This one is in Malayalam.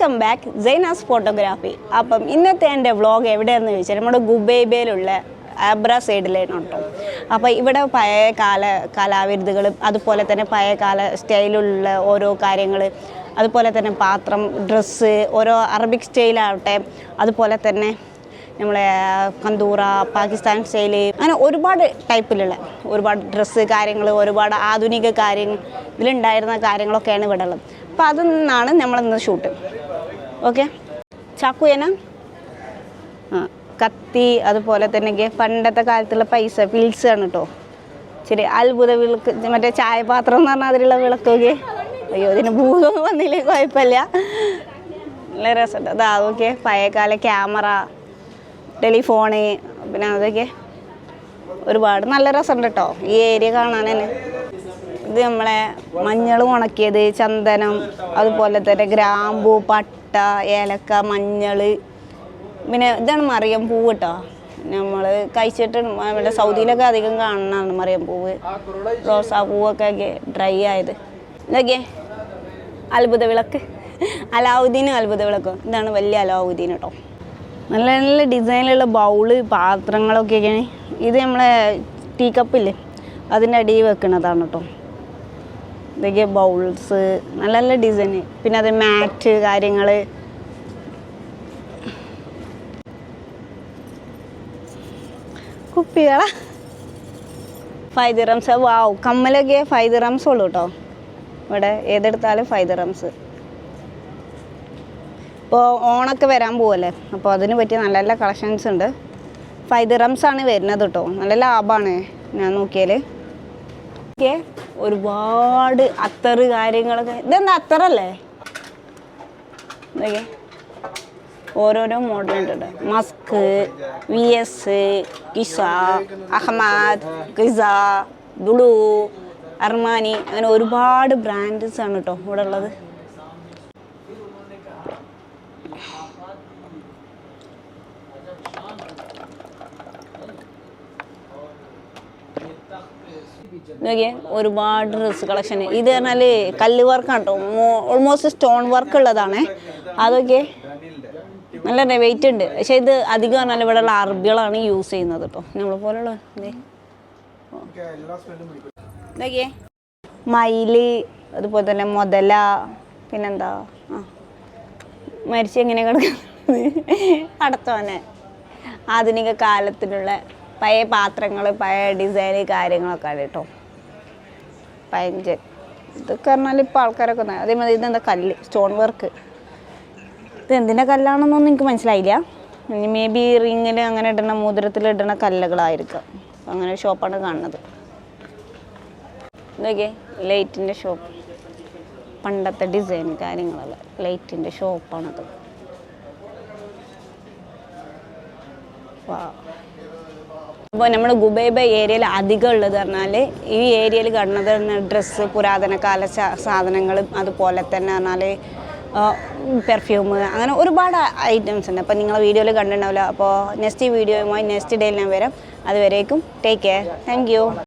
Welcome back Sainas photography. അപ്പം ഇന്നത്തെ എൻ്റെ വ്ളോഗ് എവിടെയാണെന്ന് ചോദിച്ചാൽ നമ്മുടെ ഗുബൈബയിലുള്ള ആബ്ര സൈഡിലാണ് കേട്ടോ. അപ്പോൾ ഇവിടെ പഴയ കലാവിരുതുകളും അതുപോലെ തന്നെ പഴയ കാല സ്റ്റൈലിലുള്ള ഓരോ കാര്യങ്ങൾ, അതുപോലെ തന്നെ പാത്രം, ഡ്രസ്സ്, ഓരോ അറബിക് സ്റ്റൈലാവട്ടെ, അതുപോലെ തന്നെ നമ്മളെ കന്തൂറ, പാകിസ്ഥാൻ സ്റ്റൈല്, അങ്ങനെ ഒരുപാട് ടൈപ്പിലുള്ള ഒരുപാട് ഡ്രസ്സ് കാര്യങ്ങൾ, ഒരുപാട് ആധുനിക കാര്യങ്ങൾ ഇതിലുണ്ടായിരുന്ന കാര്യങ്ങളൊക്കെയാണ് ഇവിടെ ഉള്ളത്. അപ്പോൾ അതിൽ നിന്നാണ് നമ്മളിന്ന് ഷൂട്ട്. ഓക്കെ, ചാക്കുവേന കത്തി, അതുപോലെ തന്നെ പണ്ടത്തെ കാലത്തുള്ള പൈസ ഫിൽസ് ആണ് കേട്ടോ. ശരി, അത്ഭുത വിളക്ക്, മറ്റേ ചായപാത്രം എന്ന് പറഞ്ഞാൽ അതിലുള്ള വിളക്കൊക്കെ. അയ്യോ, ഇതിന് ഭൂതമൊന്നും വന്നില്ലേ, കുഴപ്പമില്ല, നല്ല രസമുണ്ട്. അതാ ഓക്കെ, പഴയകാല ക്യാമറ, ടെലിഫോണ്, പിന്നെ അതൊക്കെ ഒരുപാട് നല്ല രസമുണ്ട് കേട്ടോ ഈ ഏരിയ കാണാൻ തന്നെ. ഇത് നമ്മളെ മഞ്ഞൾ ഉണക്കിയത്, ചന്ദനം, അതുപോലെ തന്നെ ഗ്രാമ്പൂ, പട്ട, ഏലക്ക, മഞ്ഞൾ, പിന്നെ ഇതാണ് മറിയം പൂവ് കേട്ടോ. നമ്മൾ കഴിച്ചിട്ട് നമ്മുടെ സൗദിയിലൊക്കെ അധികം കാണുന്നതാണ് മറിയം പൂവ്, റോസാ പൂവൊക്കെ ഡ്രൈ ആയത്. ഇതൊക്കെ അത്ഭുത വിളക്ക്, അലാവുദ്ദീനും അത്ഭുത വിളക്കും. ഇതാണ് വലിയ അലാവുദ്ദീൻ കേട്ടോ. നല്ല നല്ല ഡിസൈനിലുള്ള ബൗള്, പാത്രങ്ങളൊക്കെയാണ്. ഇത് നമ്മളെ ടീ കപ്പില്ലേ അതിൻ്റെ അടിയിൽ വെക്കുന്നതാണ് കേട്ടോ. ഇതൊക്കെ ബൗൾസ്, നല്ല നല്ല ഡിസൈന്. പിന്നെ അത് മാറ്റ് കാര്യങ്ങൾ, കുപ്പികള 5 ദിർഹംസ്. വാവ്, കമ്മലൊക്കെ 5 ദിർഹംസ് ഉള്ളൂ കേട്ടോ. ഇവിടെ ഏതെടുത്താലും 5 ദിർഹംസ്. ഇപ്പോൾ ഓണൊക്കെ വരാൻ പോവല്ലേ, അപ്പോൾ അതിന് പറ്റിയ നല്ല നല്ല കളക്ഷൻസ് ഉണ്ട്. 5 ദിർഹംസ് ആണ് വരുന്നത് കേട്ടോ. നല്ല ലാഭമാണ് ഞാൻ നോക്കിയാൽ. ഓക്കെ, ഒരുപാട് അത്തറ് കാര്യങ്ങളൊക്കെ. ഇതെന്താ അത്തറല്ലേ? ഇതൊക്കെ ഓരോരോ മോഡലുണ്ട്. മസ്ക്, VS, കിസ, അഹമ്മദ്, കിസ, ബ്ലൂ, അർമാനി, അങ്ങനെ ഒരുപാട് ബ്രാൻഡ്സ് ആണ് കേട്ടോ ഇവിടെ ഉള്ളത്. നോക്കിയേ, ഒരുപാട് ഡ്രസ്സ് കളക്ഷൻ. ഇത് പറഞ്ഞാൽ കല്ല് വർക്കാണ് കേട്ടോ, ഓൾമോസ്റ്റ് സ്റ്റോൺ വർക്ക് ഉള്ളതാണ്. അതൊക്കെ നല്ല വെയിറ്റ് ഉണ്ട്. പക്ഷേ ഇത് അധികം പറഞ്ഞാൽ ഇവിടെയുള്ള അറബികളാണ് യൂസ് ചെയ്യുന്നത് കേട്ടോ. നമ്മളെ പോലുള്ള ഇതൊക്കെ മയില്, അതുപോലെ തന്നെ മുതല, പിന്നെന്താ മരിച്ച് എങ്ങനെ കിടക്കുന്നത് അടത്തോനെ. ആധുനിക കാലത്തിലുള്ള പഴയ പാത്രങ്ങൾ, പഴയ ഡിസൈന് കാര്യങ്ങളൊക്കെ ആണ് കേട്ടോ. പഴഞ്ചൻ ഇതൊക്കെ പറഞ്ഞാൽ ഇപ്പോൾ ആൾക്കാരൊക്കെ അതേമാതിരി. ഇതെന്താ കല്ല്, സ്റ്റോൺ വർക്ക്. ഇത് എന്തിൻ്റെ കല്ലാണെന്നൊന്നും എനിക്ക് മനസ്സിലായില്ല. ഇനി മേ ബി റിങ്ങിൽ അങ്ങനെ ഇടണ, മോതിരത്തിൽ ഇടണ കല്ലുകളായിരിക്കാം. അങ്ങനെ ഒരു ഷോപ്പാണ് കാണുന്നത്. ഇതൊക്കെ ലൈറ്റിൻ്റെ ഷോപ്പ്, പണ്ടത്തെ ഡിസൈൻ കാര്യങ്ങളല്ല, ലൈറ്റിൻ്റെ ഷോപ്പാണത്. വാ, അപ്പോൾ നമ്മൾ ഗുബൈബ ഏരിയയിൽ അധികം ഉള്ളത് പറഞ്ഞാൽ ഈ ഏരിയയിൽ കാണുന്നത് ഡ്രസ്സ്, പുരാതന കാല സാധനങ്ങളും, അതുപോലെ തന്നെ പറഞ്ഞാൽ പെർഫ്യൂം, അങ്ങനെ ഒരുപാട് ഐറ്റംസ് ഉണ്ട്. അപ്പോൾ നിങ്ങൾ വീഡിയോയിൽ കണ്ടിട്ടുണ്ടാവില്ല. അപ്പോൾ നെക്സ്റ്റ് വീഡിയോയുമായി നെക്സ്റ്റ് ഡേയിൽ ഞാൻ വരാം. അതുവരേക്കും ടേക്ക് കെയർ. Thank you.